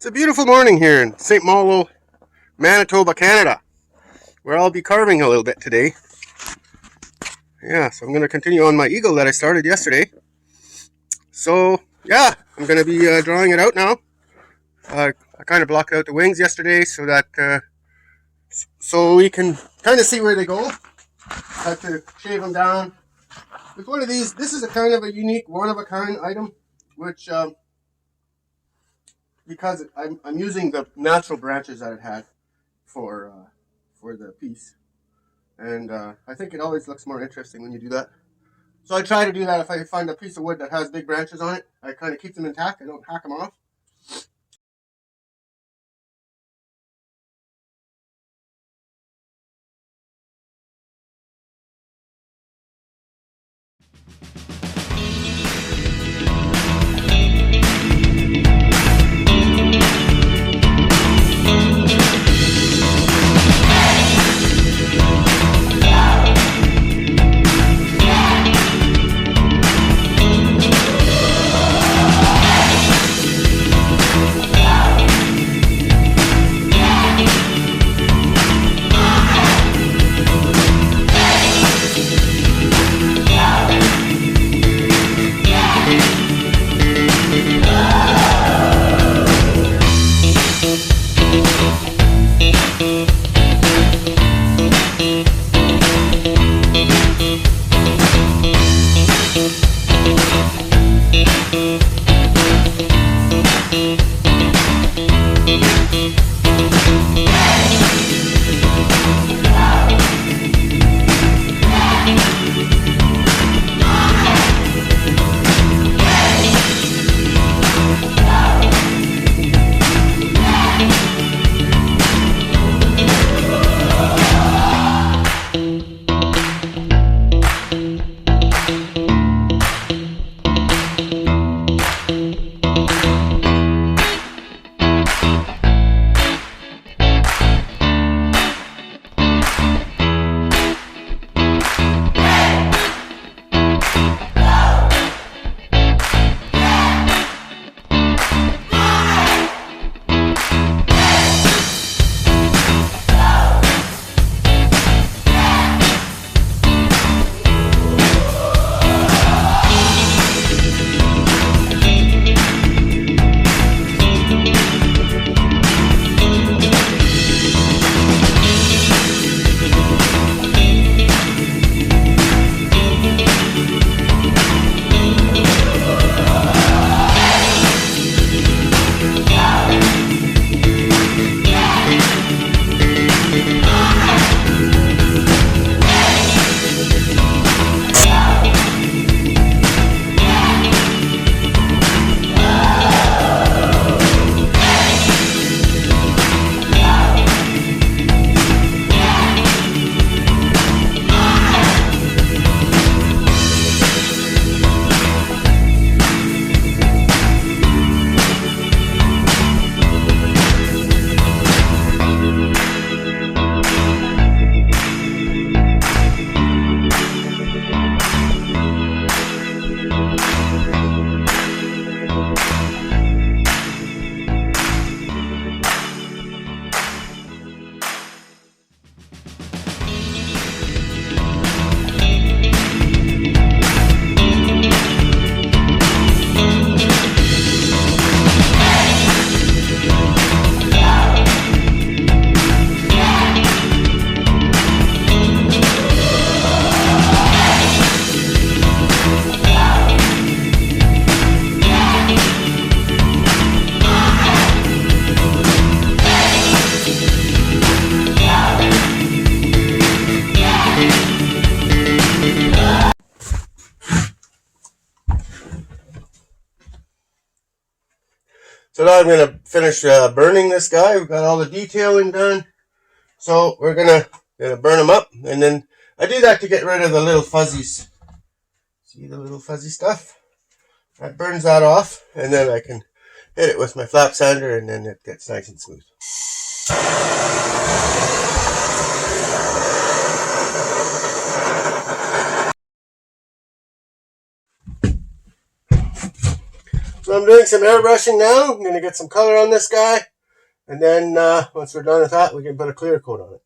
It's a beautiful morning here in St. Malo, Manitoba, Canada, where I'll be carving a little bit today. Yeah, so I'm going to continue on my eagle that I started yesterday. So, yeah, I'm going to be drawing it out now. I kind of blocked out the wings yesterday so we can kind of see where they go. I had to shave them down with one of these. This is a kind of a unique, one-of-a-kind item, which because I'm using the natural branches that it had for the piece, and I think it always looks more interesting when you do that. So I try to do that if I find a piece of wood that has big branches on it. I kind of keep them intact. I don't hack them off. So now I'm going to finish burning this guy. We've got all the detailing done. So we're going to burn them up. And then I do that to get rid of the little fuzzies. See the little fuzzy stuff? That burns that off. And then I can hit it with my flat sander and then it gets nice and smooth. So So I'm doing some airbrushing now. I'm going to get some color on this guy. And then once we're done with that, we can put a clear coat on it.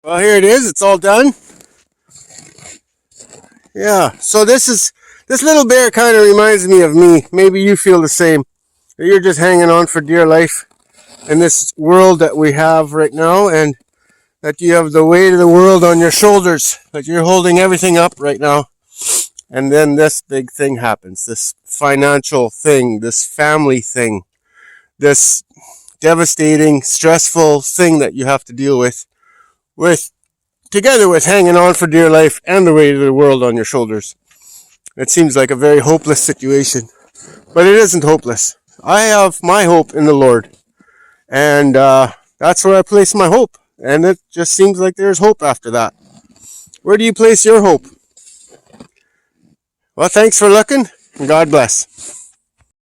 Well, here it is. It's all done. Yeah, so this little bear kind of reminds me of me. Maybe you feel the same. You're just hanging on for dear life in this world that we have right now, and that you have the weight of the world on your shoulders, that you're holding everything up right now. And then this big thing happens, this financial thing, this family thing, this devastating, stressful thing that you have to deal with together with hanging on for dear life and the weight of the world on your shoulders. It seems like a very hopeless situation, but it isn't hopeless. I have my hope in the Lord, and that's where I place my hope, and it just seems like there's hope after that. Where do you place your hope? Well, thanks for looking, and God bless.